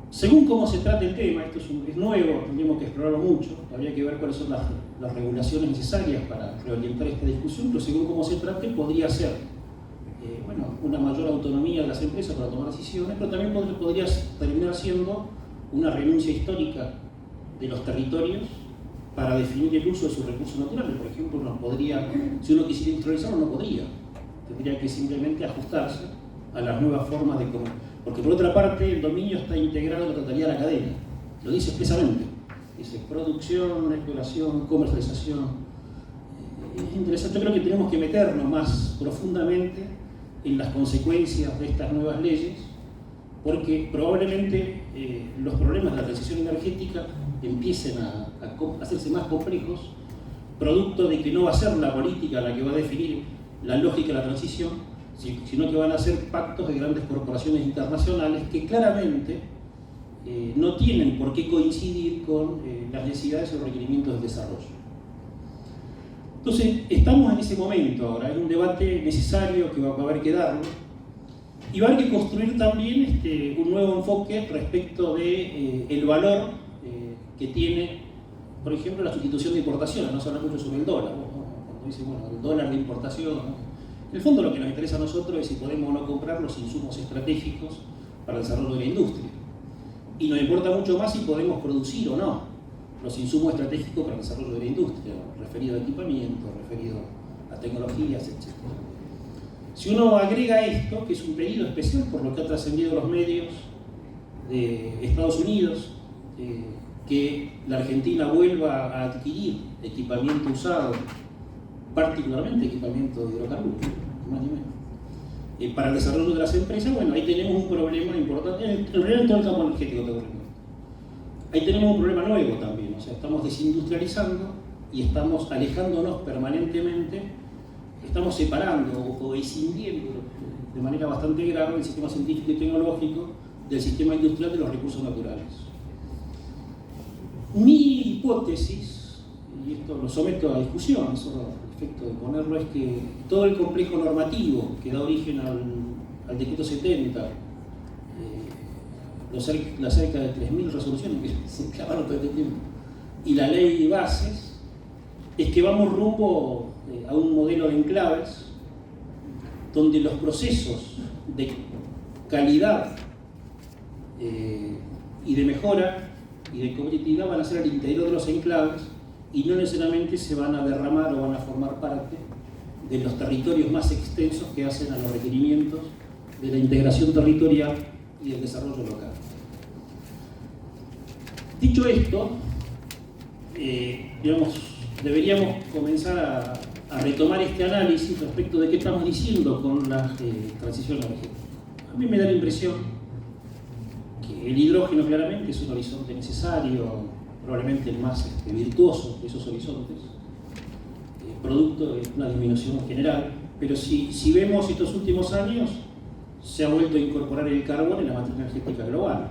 Según cómo se trata el tema, esto es nuevo, tendríamos que explorarlo mucho, habría que ver cuáles son las regulaciones necesarias para reorientar esta discusión, pero según cómo se trate podría ser una mayor autonomía de las empresas para tomar decisiones, pero también podría terminar siendo una renuncia histórica de los territorios para definir el uso de sus recursos naturales. Por ejemplo, si uno quisiera industrializarlo, no podría. Tendría que simplemente ajustarse a las nuevas formas de comer. Porque por otra parte, el dominio está integrado en la totalidad de la cadena. Lo dice expresamente. Dice producción, exploración, comercialización. Es interesante. Yo creo que tenemos que meternos más profundamente en las consecuencias de estas nuevas leyes, porque probablemente los problemas de la transición energética empiecen a hacerse más complejos, producto de que no va a ser la política la que va a definir la lógica de la transición, sino que van a ser pactos de grandes corporaciones internacionales que claramente no tienen por qué coincidir con las necesidades y los requerimientos del desarrollo. Entonces, estamos en ese momento ahora, es un debate necesario que va a haber que darlo, y va a haber que construir también un nuevo enfoque respecto de el valor que tiene, por ejemplo, la sustitución de importaciones. No se habla mucho sobre el dólar, cuando dice, el dólar de importación, ¿no? En el fondo lo que nos interesa a nosotros es si podemos o no comprar los insumos estratégicos para el desarrollo de la industria. Y nos importa mucho más si podemos producir o no los insumos estratégicos para el desarrollo de la industria, referido a equipamiento, referido a tecnologías, etc. Si uno agrega esto, que es un pedido especial por lo que ha trascendido los medios de Estados Unidos, que la Argentina vuelva a adquirir equipamiento usado, particularmente equipamiento de hidrocarburos, más ni menos, para el desarrollo de las empresas, ahí tenemos un problema importante, en realidad en todo el campo energético te ocurre. Ahí tenemos un problema nuevo también, o sea, estamos desindustrializando y estamos alejándonos permanentemente, estamos separando o escindiendo de manera bastante grave el sistema científico y tecnológico del sistema industrial de los recursos naturales. Mi hipótesis, y esto lo someto a discusión, solo a efecto de ponerlo, es que todo el complejo normativo que da origen al decreto 70, las cerca de 3.000 resoluciones que se clavaron todo este tiempo, y la ley de bases, es que vamos rumbo a un modelo de enclaves donde los procesos de calidad y de mejora y de competitividad van a ser al interior de los enclaves y no necesariamente se van a derramar o van a formar parte de los territorios más extensos que hacen a los requerimientos de la integración territorial y el desarrollo local. Dicho esto, deberíamos comenzar a retomar este análisis respecto de qué estamos diciendo con la transición energética. A mí me da la impresión que el hidrógeno claramente es un horizonte necesario, probablemente el más virtuoso de esos horizontes, producto de una disminución general, pero si vemos estos últimos años, se ha vuelto a incorporar el carbón en la matriz energética global.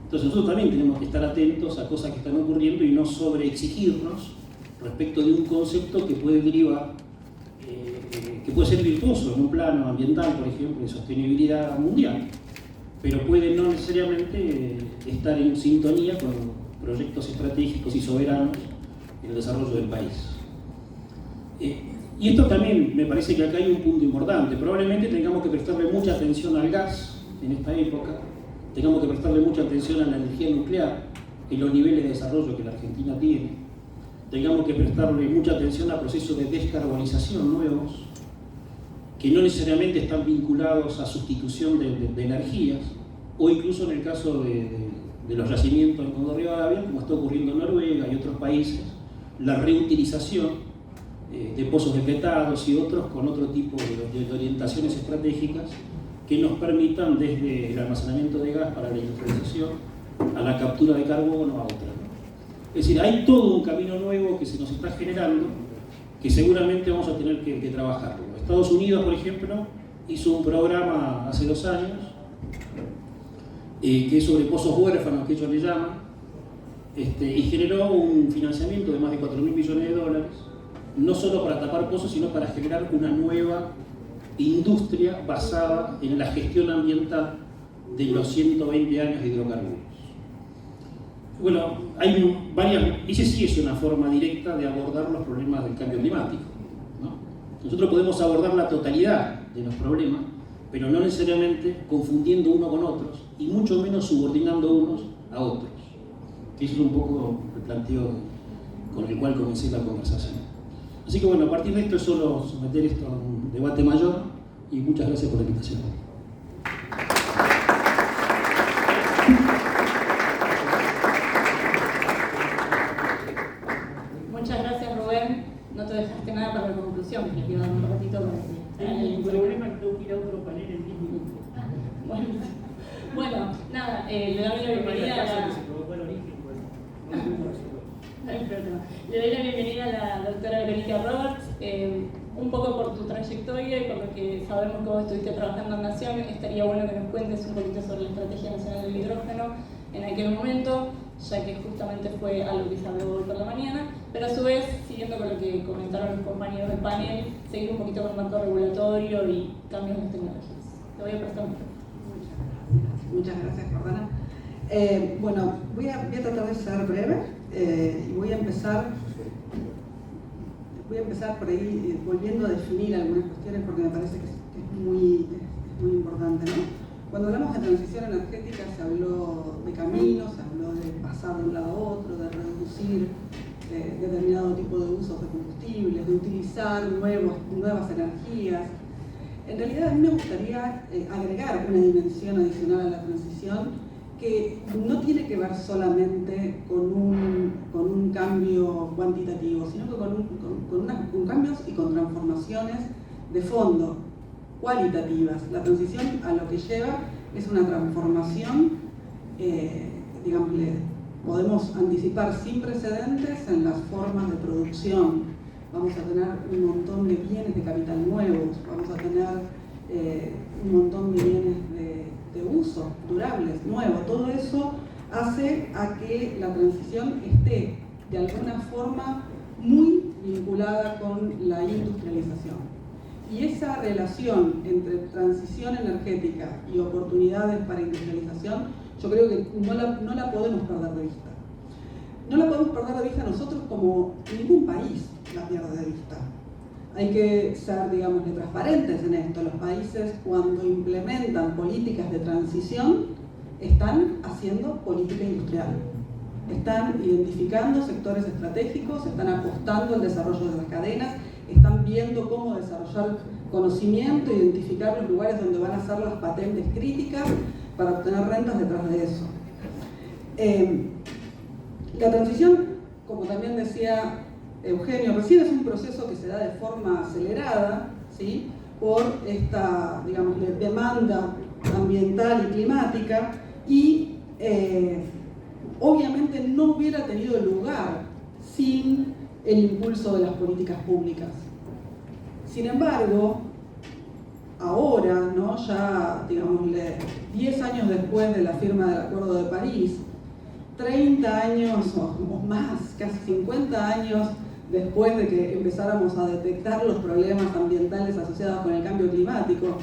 Entonces nosotros también tenemos que estar atentos a cosas que están ocurriendo y no sobreexigirnos respecto de un concepto que puede derivar, que puede ser virtuoso en un plano ambiental, por ejemplo, de sostenibilidad mundial, pero puede no necesariamente estar en sintonía con proyectos estratégicos y soberanos en el desarrollo del país. Y esto también me parece que acá hay un punto importante. Probablemente tengamos que prestarle mucha atención al gas en esta época, tengamos que prestarle mucha atención a la energía nuclear y los niveles de desarrollo que la Argentina tiene, tengamos que prestarle mucha atención a procesos de descarbonización nuevos, que no necesariamente están vinculados a sustitución de energías, o incluso en el caso de los yacimientos en Condor Rivadavia, como está ocurriendo en Noruega y otros países, la reutilización de pozos decretados y otros con otro tipo de orientaciones estratégicas que nos permitan desde el almacenamiento de gas para la industrialización a la captura de carbono a otra, ¿no? Es decir, hay todo un camino nuevo que se nos está generando que seguramente vamos a tener que trabajarlo. Estados Unidos, por ejemplo, hizo un programa hace 2 años que es sobre pozos huérfanos, que ellos le llaman, y generó un financiamiento de más de $4.000 millones, no solo para tapar pozos, sino para generar una nueva industria basada en la gestión ambiental de los 120 años de hidrocarburos. Bueno, hay varias, ese sí es una forma directa de abordar los problemas del cambio climático, ¿no? Nosotros podemos abordar la totalidad de los problemas, pero no necesariamente confundiendo uno con otros, y mucho menos subordinando unos a otros. Que eso es un poco el planteo con el cual comencé la conversación. Así que bueno, a partir de esto es solo someter esto a un debate mayor, y muchas gracias por la invitación. Muchas gracias, Rubén. No te dejaste nada para la conclusión, que le quiero dar un ratito para que... El problema es que tengo que ir a otro panel en 10 minutos. Bueno, nada, le doy la bienvenida a la... No hay problema. Le doy la bienvenida a la doctora Verónica Roberts. Un poco por tu trayectoria y por lo que sabemos que vos estuviste trabajando en Nación, estaría bueno que nos cuentes un poquito sobre la Estrategia Nacional del Hidrógeno en aquel momento, ya que justamente fue algo que se habló hoy por la mañana, pero a su vez, siguiendo con lo que comentaron los compañeros del panel, seguir un poquito con el marco regulatorio y cambios en las tecnologías. Te voy a prestar un micrófono. Muchas gracias, Jordana. Bueno, voy a tratar de ser breve y voy a empezar por ahí volviendo a definir algunas cuestiones porque me parece que es muy importante, ¿no? Cuando hablamos de transición energética se habló de caminos, se habló de pasar de un lado a otro, de reducir determinado tipo de usos de combustibles, de utilizar nuevas energías. En realidad a mí me gustaría agregar una dimensión adicional a la transición que no tiene que ver solamente con un cambio cuantitativo, sino que con cambios y con transformaciones de fondo, cualitativas. La transición a lo que lleva es una transformación, digamos, podemos anticipar sin precedentes en las formas de producción. Vamos a tener un montón de bienes de capital nuevos, vamos a tener un montón de bienes de uso, durables, nuevos. Todo eso hace a que la transición esté de alguna forma muy vinculada con la industrialización. Y esa relación entre transición energética y oportunidades para industrialización, yo creo que no la podemos perder de vista. No la podemos perder de vista nosotros como ningún país la pierde de vista. Hay que ser, digamos, transparentes en esto. Los países, cuando implementan políticas de transición, están haciendo política industrial. Están identificando sectores estratégicos, están apostando al desarrollo de las cadenas, están viendo cómo desarrollar conocimiento, identificar los lugares donde van a hacer las patentes críticas para obtener rentas detrás de eso. La transición, como también decía Eugenio recién, es un proceso que se da de forma acelerada, ¿sí?, por esta, digamos, demanda ambiental y climática, y obviamente no hubiera tenido lugar sin el impulso de las políticas públicas. Sin embargo, ahora, ¿no?, ya, digamos, 10 años después de la firma del Acuerdo de París, 30 años o más, casi 50 años después de que empezáramos a detectar los problemas ambientales asociados con el cambio climático,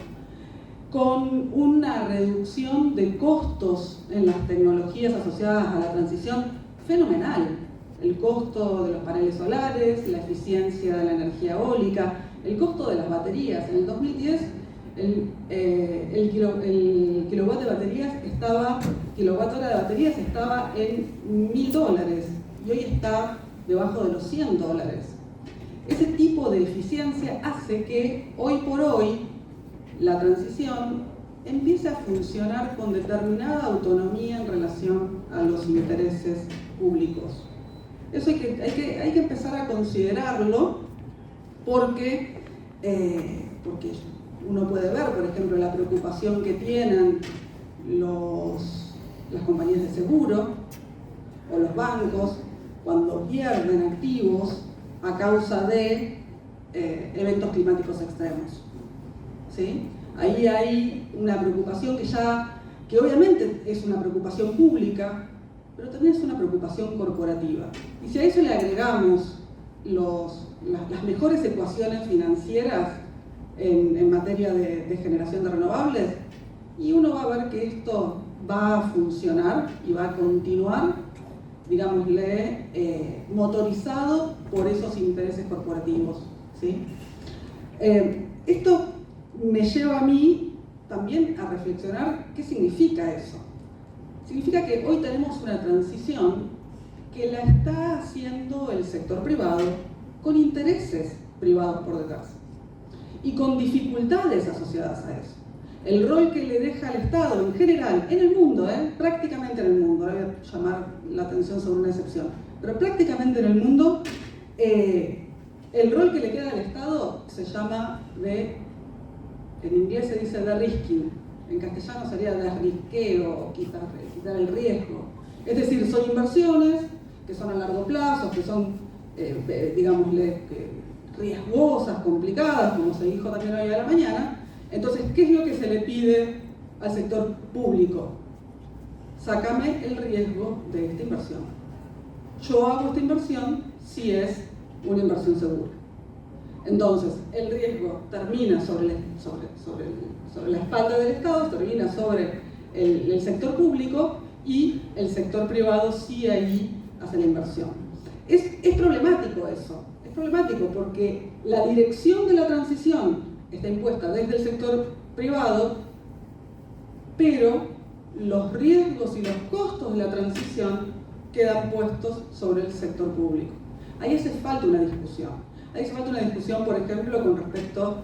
con una reducción de costos en las tecnologías asociadas a la transición fenomenal. El costo de los paneles solares, la eficiencia de la energía eólica, el costo de las baterías. En el 2010 el kilowatt de baterías kilowatthora de baterías estaba en $1.000 y hoy está debajo de los $100. Ese tipo de eficiencia hace que hoy por hoy la transición empiece a funcionar con determinada autonomía en relación a los intereses públicos. Eso hay que empezar a considerarlo porque uno puede ver, por ejemplo, la preocupación que tienen las compañías de seguro o los bancos cuando pierden activos a causa de eventos climáticos extremos. ¿Sí? Ahí hay una preocupación que obviamente es una preocupación pública, pero también es una preocupación corporativa. Y si a eso le agregamos las mejores ecuaciones financieras en materia de generación de renovables, y uno va a ver que esto va a funcionar y va a continuar, digámosle, motorizado por esos intereses corporativos. ¿Sí? Esto me lleva a mí también a reflexionar qué significa eso. Significa que hoy tenemos una transición que la está haciendo el sector privado con intereses privados por detrás y con dificultades asociadas a eso. El rol que le deja al Estado en general, en el mundo, prácticamente en el mundo, ahora voy a llamar la atención sobre una excepción, pero prácticamente en el mundo, el rol que le queda al Estado se llama en inglés se dice de-risking, en castellano sería de risqueo, quitar el riesgo. Es decir, son inversiones que son a largo plazo, que son, digámosle, riesgosas, complicadas, como se dijo también hoy a la mañana. Entonces, ¿qué es lo que se le pide al sector público? Sácame el riesgo de esta inversión. Yo hago esta inversión si es una inversión segura. Entonces, el riesgo termina sobre la espalda del Estado, termina sobre el sector público, y el sector privado sí ahí hace la inversión. Es problemático eso, es problemático porque la dirección de la transición está impuesta desde el sector privado, pero los riesgos y los costos de la transición quedan puestos sobre el sector público. Ahí hace falta una discusión. Ahí hace falta una discusión, por ejemplo, con respecto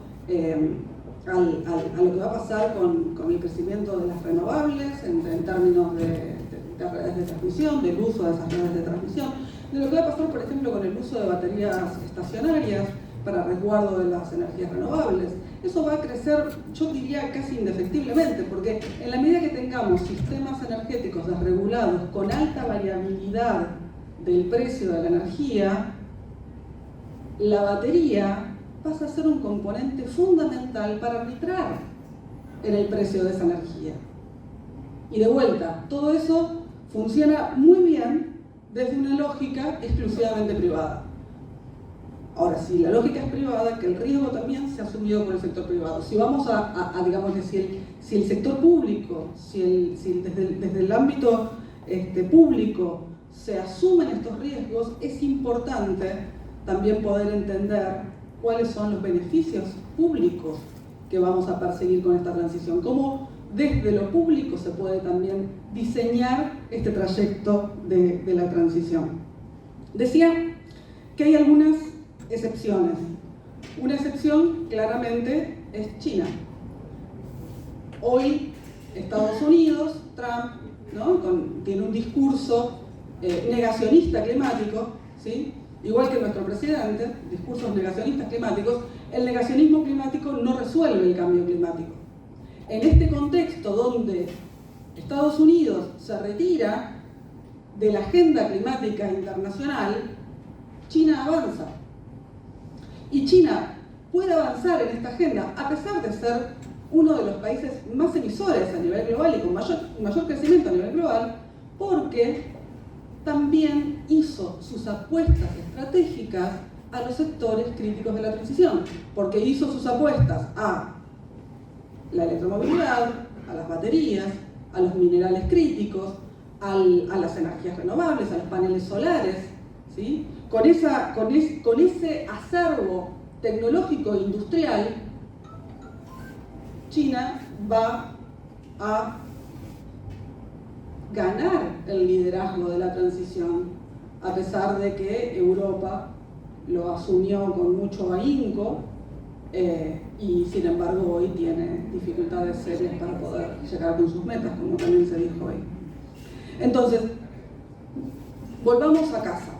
a lo que va a pasar con el crecimiento de las renovables en términos de redes de transmisión, del uso de esas redes de transmisión, de lo que va a pasar, por ejemplo, con el uso de baterías estacionarias para resguardo de las energías renovables. Eso va a crecer, yo diría, casi indefectiblemente, porque en la medida que tengamos sistemas energéticos desregulados con alta variabilidad del precio de la energía, la batería pasa a ser un componente fundamental para arbitrar en el precio de esa energía. Y de vuelta, todo eso funciona muy bien desde una lógica exclusivamente privada. Ahora, si la lógica es privada, que el riesgo también se ha asumido por el sector privado. Si vamos digamos, si el sector público, desde el ámbito público se asumen estos riesgos, es importante también poder entender cuáles son los beneficios públicos que vamos a perseguir con esta transición. Cómo desde lo público se puede también diseñar este trayecto de la transición. Decía que hay algunas excepciones. Una excepción claramente es China. Hoy Estados Unidos, Trump, ¿no? Tiene un discurso negacionista climático, ¿sí? Igual que nuestro presidente, discursos negacionistas climáticos. El negacionismo climático no resuelve el cambio climático. En este contexto donde Estados Unidos se retira de la agenda climática internacional, China avanza. Y China puede avanzar en esta agenda a pesar de ser uno de los países más emisores a nivel global y con mayor crecimiento a nivel global, porque también hizo sus apuestas estratégicas a los sectores críticos de la transición, porque hizo sus apuestas a la electromovilidad, a las baterías, a los minerales críticos, a las energías renovables, a los paneles solares, ¿sí? Con ese acervo tecnológico e industrial, China va a ganar el liderazgo de la transición, a pesar de que Europa lo asumió con mucho ahínco y sin embargo hoy tiene dificultades serias para poder llegar con sus metas, como también se dijo hoy. Entonces, volvamos a casa.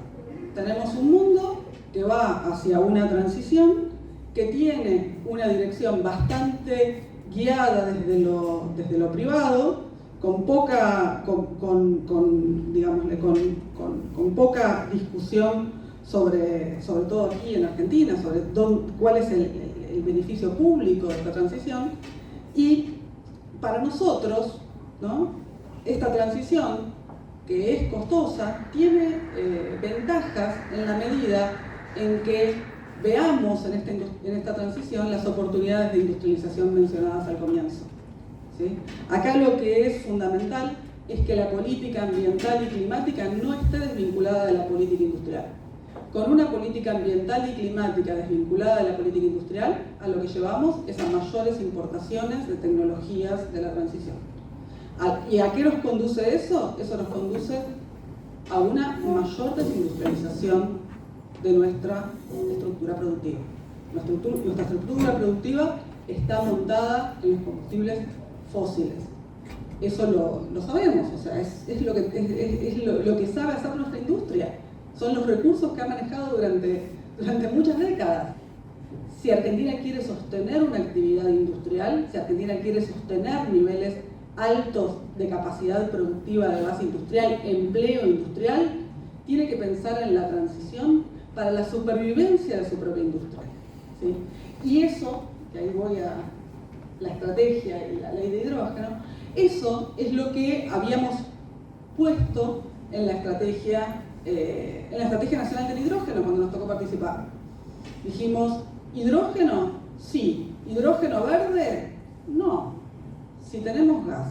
Tenemos un mundo que va hacia una transición, que tiene una dirección bastante guiada desde lo privado, con poca discusión sobre todo aquí en Argentina, sobre cuál es el beneficio público de esta transición. Y para nosotros, ¿no?, esta transición, que es costosa, tiene ventajas en la medida en que veamos en esta transición las oportunidades de industrialización mencionadas al comienzo, ¿sí? Acá lo que es fundamental es que la política ambiental y climática no esté desvinculada de la política industrial. Con una política ambiental y climática desvinculada de la política industrial, a lo que llevamos es a mayores importaciones de tecnologías de la transición. ¿Y a qué nos conduce eso? Eso nos conduce a una mayor desindustrialización de nuestra estructura productiva. Nuestra estructura productiva está montada en los combustibles fósiles. Eso lo sabemos, o sea, es lo que sabe hacer nuestra industria. Son los recursos que ha manejado durante muchas décadas. Si Argentina quiere sostener una actividad industrial, si Argentina quiere sostener niveles altos de capacidad productiva de base industrial, empleo industrial, tiene que pensar en la transición para la supervivencia de su propia industria, ¿sí? Y eso, que ahí voy a la estrategia y la ley de hidrógeno, eso es lo que habíamos puesto en la estrategia nacional del hidrógeno cuando nos tocó participar. Dijimos, ¿hidrógeno? Sí. ¿Hidrógeno verde? No. Si tenemos gas,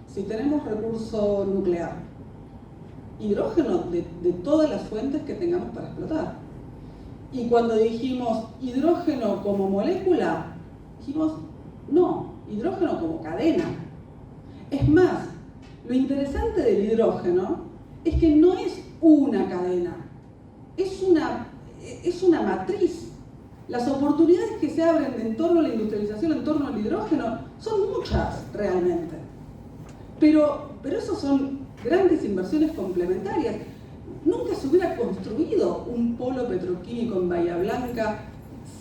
si tenemos recurso nuclear, hidrógeno de todas las fuentes que tengamos para explotar. Y cuando dijimos hidrógeno como molécula, dijimos no, hidrógeno como cadena. Es más, lo interesante del hidrógeno es que no es una cadena, es una matriz. Las oportunidades que se abren en torno a la industrialización, en torno al hidrógeno, son muchas realmente. Pero eso son grandes inversiones complementarias. Nunca se hubiera construido un polo petroquímico en Bahía Blanca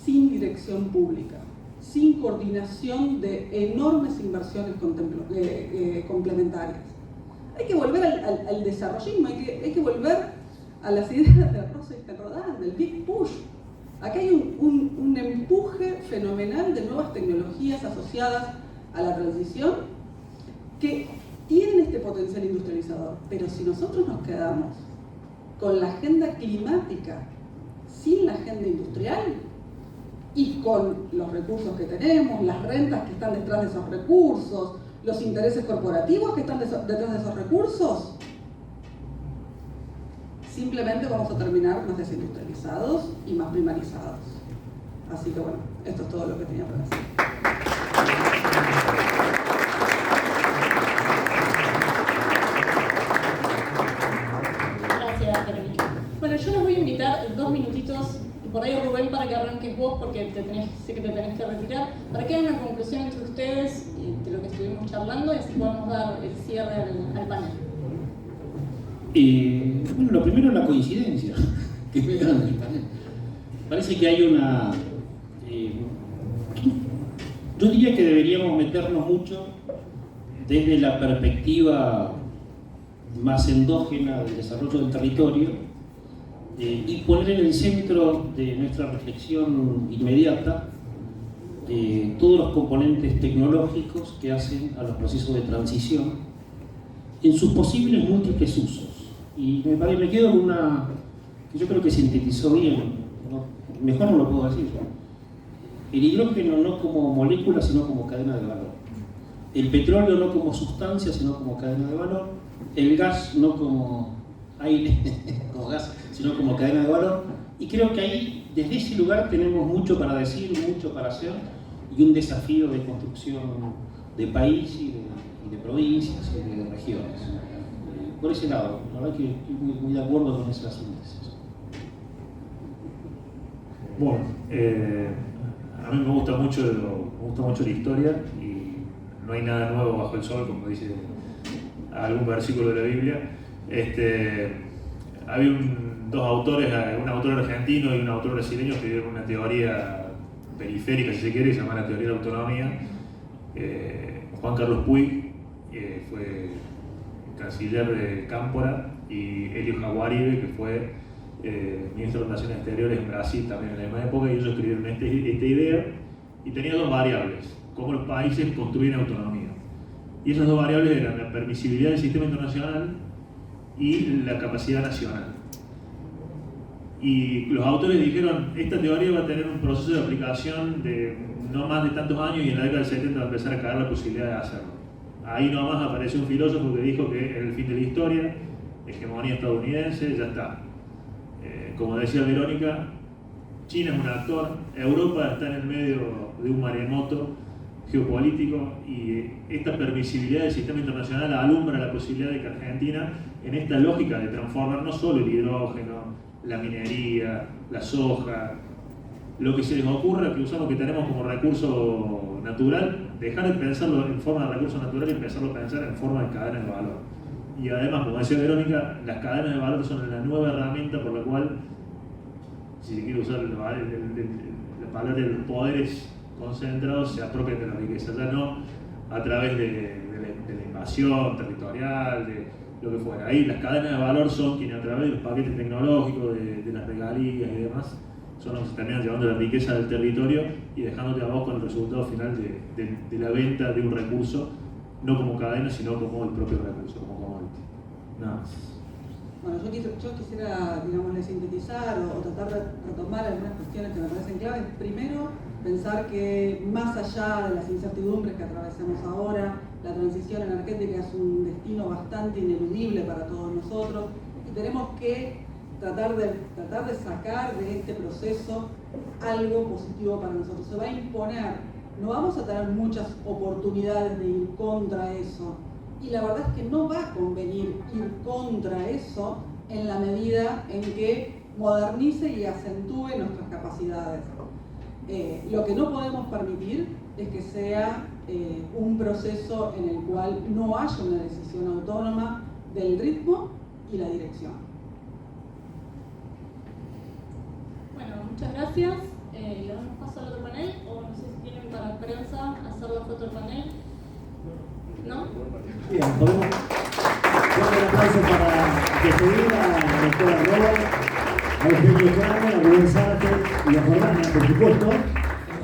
sin dirección pública, sin coordinación de enormes inversiones complementarias. Hay que volver al desarrollismo, hay que volver a las ideas de Rosa y Rodin, del Big Push. Acá hay un empuje fenomenal de nuevas tecnologías asociadas a la transición que tienen este potencial industrializador. Pero si nosotros nos quedamos con la agenda climática sin la agenda industrial y con los recursos que tenemos, las rentas que están detrás de esos recursos, los intereses corporativos que están detrás de esos recursos, simplemente vamos a terminar más desindustrializados y más primarizados. Así que bueno, esto es todo lo que tenía para decir. Gracias, Verónica. Bueno, yo les voy a invitar 2 minutitos, por ahí Rubén, para que arranques vos, porque sé que te tenés que retirar, para que hagan una conclusión entre ustedes de lo que estuvimos charlando y así podamos dar el cierre al panel. Bueno, lo primero es la coincidencia que vean el panel. Parece que hay una... yo diría que deberíamos meternos mucho desde la perspectiva más endógena del desarrollo del territorio y poner en el centro de nuestra reflexión inmediata todos los componentes tecnológicos que hacen a los procesos de transición en sus posibles múltiples usos. Y me quedo en una que yo creo que sintetizó bien, ¿no? Mejor no lo puedo decir. El hidrógeno no como molécula, sino como cadena de valor. El petróleo no como sustancia, sino como cadena de valor. El gas no como aire, como gas, sino como cadena de valor. Y creo que ahí, desde ese lugar, tenemos mucho para decir, mucho para hacer, y un desafío de construcción de país y de provincias y de regiones. Por ese lado, la verdad que estoy muy de acuerdo con esas síntesis. Bueno, a mí me gusta mucho la historia y no hay nada nuevo bajo el sol, como dice algún versículo de la Biblia. Había dos autores, un autor argentino y un autor brasileño que dieron una teoría periférica, si se quiere, que se llama la teoría de la autonomía. Juan Carlos Puig fue canciller de Cámpora y Elio Jaguaribe, que fue ministro de Relaciones Exteriores en Brasil también en la misma época, y ellos escribieron esta idea, y tenía dos variables: cómo los países construyen autonomía. Y esas dos variables eran la permisibilidad del sistema internacional y la capacidad nacional. Y los autores dijeron, esta teoría va a tener un proceso de aplicación de no más de tantos años, y en la década del 70 va a empezar a caer la posibilidad de hacerlo. Ahí nomás apareció un filósofo que dijo que era el fin de la historia, hegemonía estadounidense, ya está. Como decía Verónica, China es un actor, Europa está en el medio de un maremoto geopolítico, y esta permisibilidad del sistema internacional alumbra la posibilidad de que Argentina, en esta lógica de transformar no solo el hidrógeno, la minería, la soja, lo que se les ocurra que usamos, que tenemos como recurso natural, dejar de pensarlo en forma de recurso natural y empezarlo a pensar en forma de cadena de valor. Y además, como decía Verónica, las cadenas de valor son la nueva herramienta por la cual, si se quiere usar la palabra de los poderes concentrados, se apropian de la riqueza, ya no a través de la invasión territorial, de lo que fuera. Ahí las cadenas de valor son quienes, a través de los paquetes tecnológicos, de las regalías y demás, son los que terminan llevando la riqueza del territorio y dejándote a vos con el resultado final de la venta de un recurso, no como cadena, sino como el propio recurso, como commodity. Nada más. Bueno, yo quisiera, digamos, sintetizar o tratar de retomar algunas cuestiones que me parecen claves. Primero, pensar que más allá de las incertidumbres que atravesamos ahora, la transición energética es un destino bastante ineludible para todos nosotros, y tenemos que tratar de sacar de este proceso algo positivo para nosotros. Se va a imponer, no vamos a tener muchas oportunidades de ir contra eso, y la verdad es que no va a convenir ir contra eso en la medida en que modernice y acentúe nuestras capacidades. Lo que no podemos permitir es que sea un proceso en el cual no haya una decisión autónoma del ritmo y la dirección. Bueno, muchas gracias. Le damos paso al otro panel, o no sé si tienen para prensa hacer la foto del panel. ¿No? Bien, podemos dar un aplauso para despedir a la doctora Roa, a Eugenio Kramer, a Rubén Zárate y a Jordana, por supuesto.